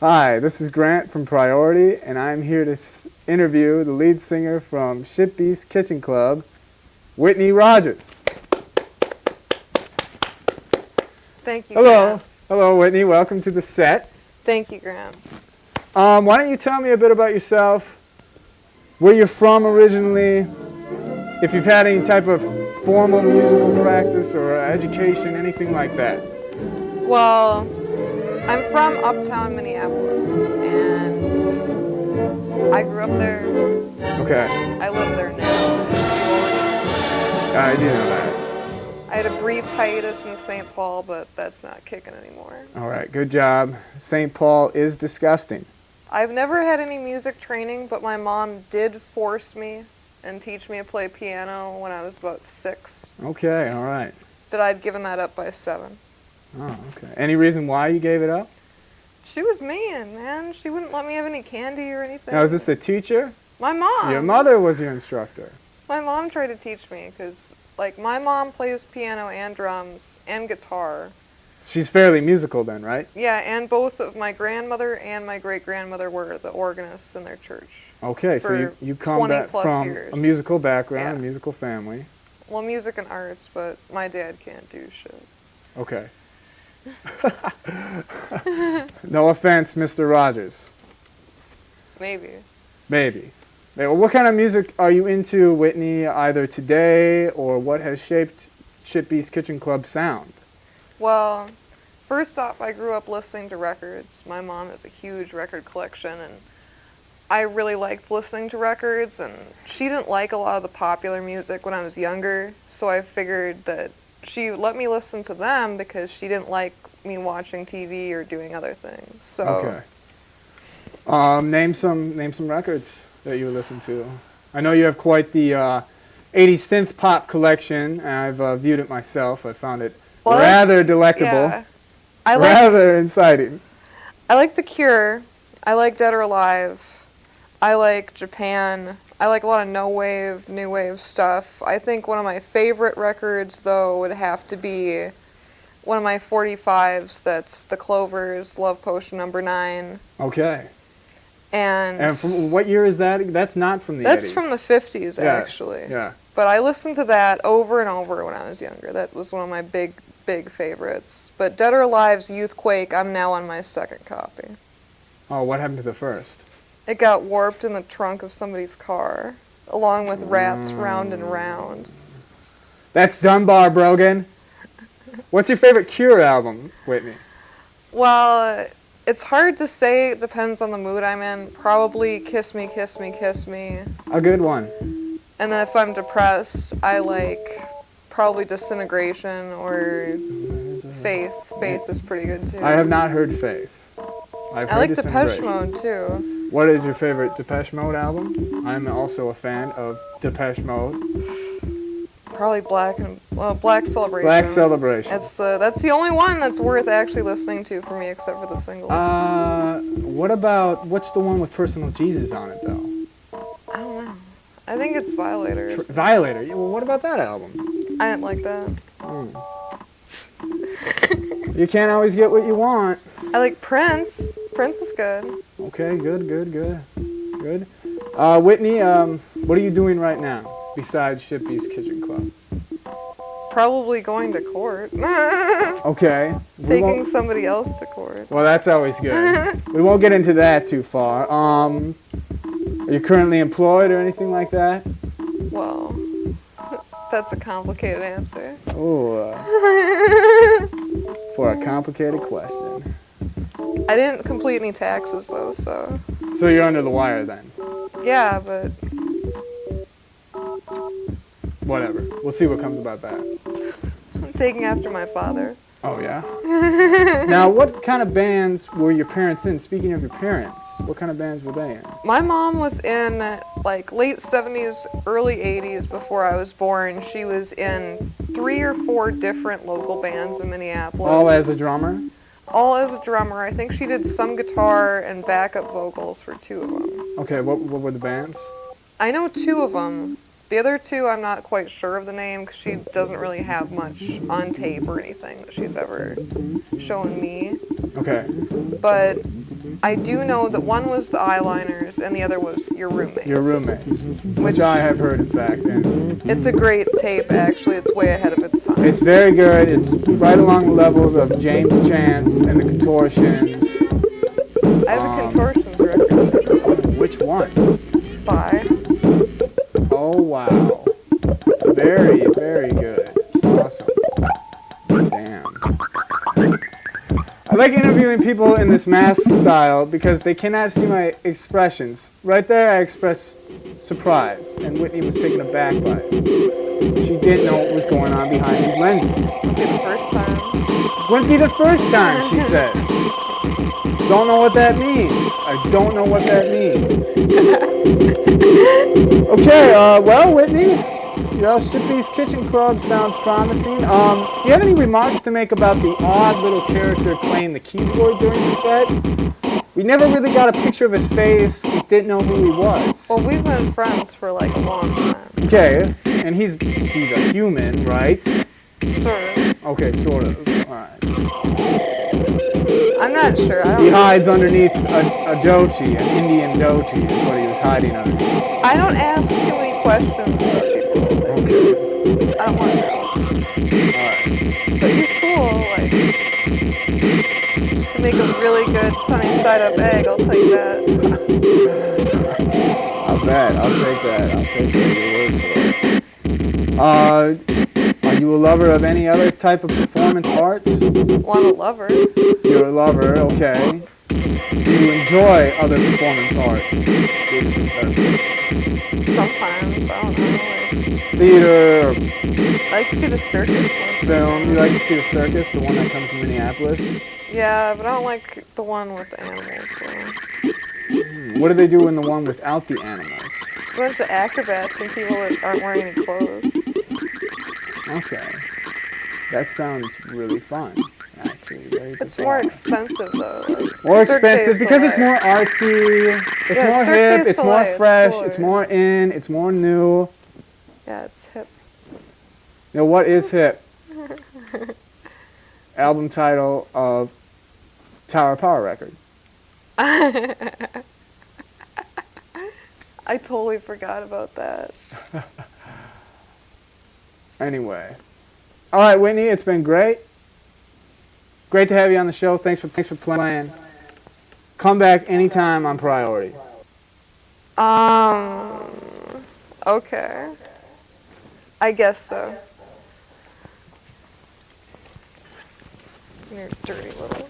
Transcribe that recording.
Hi, this is Grant from Priority, and I'm here to interview the lead singer from Ship East Kitchen Club, Whitney Rogers. Thank you, Hello. Grant. Hello, Whitney. Welcome to the set. Thank you, Grant. Why don't you tell me a bit about yourself, where you're from originally, if you've had any type of formal musical practice or education, anything like that. Well, I'm from uptown Minneapolis, and I grew up there. Okay. I live there now. I do know that. I had a brief hiatus in St. Paul, but that's not kicking anymore. All right, good job. St. Paul is disgusting. I've never had any music training, but my mom did force me and teach me to play piano when I was about 6. Okay, all right. But I'd given that up by 7. Oh, okay. Any reason why you gave it up? She was mean, man. She wouldn't let me have any candy or anything. Now, is this the teacher? My mom. Your mother was your instructor. My mom tried to teach me because, my mom plays piano and drums and guitar. She's fairly musical then, right? Yeah, and both of my grandmother and my great-grandmother were the organists in their church. Okay, so you come back from years. A musical background, Yeah. a musical family. Well, music and arts, but my dad can't do shit. Okay. No offense, Mr. Rogers. Maybe. Maybe. Well, what kind of music are you into, Whitney, either today or what has shaped Ship East Kitchen Club sound? Well, first off, I grew up listening to records. My mom has a huge record collection, and I really liked listening to records, and she didn't like a lot of the popular music when I was younger, so I figured that she let me listen to them because she didn't like me watching TV or doing other things. So Okay. Name some records that you listen to. I know you have quite the 80s synth pop collection, and I've viewed it myself. I found it rather delectable, yeah. rather inciting. I like The Cure. I like Dead or Alive. I like Japan. I like a lot of new wave stuff. I think one of my favorite records, though, would have to be one of my 45s. That's The Clovers, Love Potion number 9. Okay. And from what year is that? That's not from the 80s. That's from the 50s, Yeah, actually. Yeah. But I listened to that over and over when I was younger. That was one of my big favorites. But Dead or Alive's Youthquake, I'm now on my 2nd copy. Oh, what happened to the first? It got warped in the trunk of somebody's car, along with Rats Round and Round. That's Dunbar, Brogan. What's your favorite Cure album, Whitney? Well, it's hard to say. It depends on the mood I'm in. Probably Kiss Me, Kiss Me, Kiss Me. A good one. And then if I'm depressed, I like probably Disintegration or Faith. Faith is pretty good, too. I have not heard Faith. I like Depeche Mode, too. What is your favorite Depeche Mode album? I'm also a fan of Depeche Mode. Probably Black Celebration. Black Celebration. That's the only one that's worth actually listening to for me, except for the singles. What's the one with Personal Jesus on it, though? I don't know. I think it's Violator. Violator. Yeah, well, what about that album? I didn't like that. You can't always get what you want. I like Prince. Prince is good. Okay, good. Whitney, what are you doing right now besides Ship East Kitchen Club? Probably going to court. Okay. Taking somebody else to court. Well, that's always good. We won't get into that too far. Are you currently employed or anything like that? Well, that's a complicated answer. Oh, for a complicated question. I didn't complete any taxes, though, so... So you're under the wire, then? Yeah, but... Whatever. We'll see what comes about that. I'm taking after my father. Oh, yeah? Now, what kind of bands were your parents in? Speaking of your parents, what kind of bands were they in? My mom was in, late 70s, early 80s, before I was born. She was in 3 or 4 different local bands in Minneapolis. All as a drummer? All as a drummer. I think she did some guitar and backup vocals for 2 of them. Okay, what were the bands? I know 2 of them. The other 2, I'm not quite sure of the name because she doesn't really have much on tape or anything that she's ever shown me. Okay. But I do know that one was the eyeliners and the other was your roommates. Your roommates, which I have heard, in fact. And it's a great tape, actually. It's way ahead of its time. it's very good. It's right along the levels of James Chance and the Contortions. I have a Contortions record too. Which one? Bye. Oh, wow. Very, very good. Awesome. Damn. I like interviewing people in this mask style because they cannot see my expressions. Right there, I expressed surprise, and Whitney was taken aback by it. She didn't know what was going on behind these lenses. It'll be the first time. Wouldn't be the first time, she says. Don't know what that means. I don't know what that means. Okay, well, Whitney, Shippy's Kitchen Club sounds promising. Do you have any remarks to make about the odd little character playing the keyboard during the set? We never really got a picture of his face. We didn't know who he was. Well, we've been friends for like a long time. Okay, and he's a human, right? Sort of. Okay, sort of. All right. I'm not sure. I don't He know. hides underneath a dhoti, an Indian dhoti is what he was hiding underneath. I don't ask too many questions about people. Okay. I don't want to know. Alright. But he's cool. Like, can make a really good sunny side up egg. I'll tell you that. I'll bet. I'll take that. I'll take your word for it. Are you a lover of any other type of performance arts? Well, I'm a lover. You're a lover, okay. Do you enjoy other performance arts? Sometimes. I don't know. Theater, or I like to see the circus once in a film. while. You like to see the circus, the one that comes to Minneapolis? Yeah, but I don't like the one with the animals. So. What do they do in the one without the animals? It's a bunch of acrobats and people that aren't wearing any clothes. Okay. That sounds really fun, actually. Very It's bizarre. more expensive though. Like, More Cirque du expensive because it's Soleil. more artsy, it's Yeah, more Cirque hip, du it's more Soleil, it's fresh, cooler. it's more in, it's more new. Yeah, it's hip. You know, what is hip? Album title of Tower Power record. I totally forgot about that. Anyway. All right, Whitney, it's been great. Great to have you on the show. Thanks for playing. Come back anytime on Priority. Okay. I guess so. You're dirty little.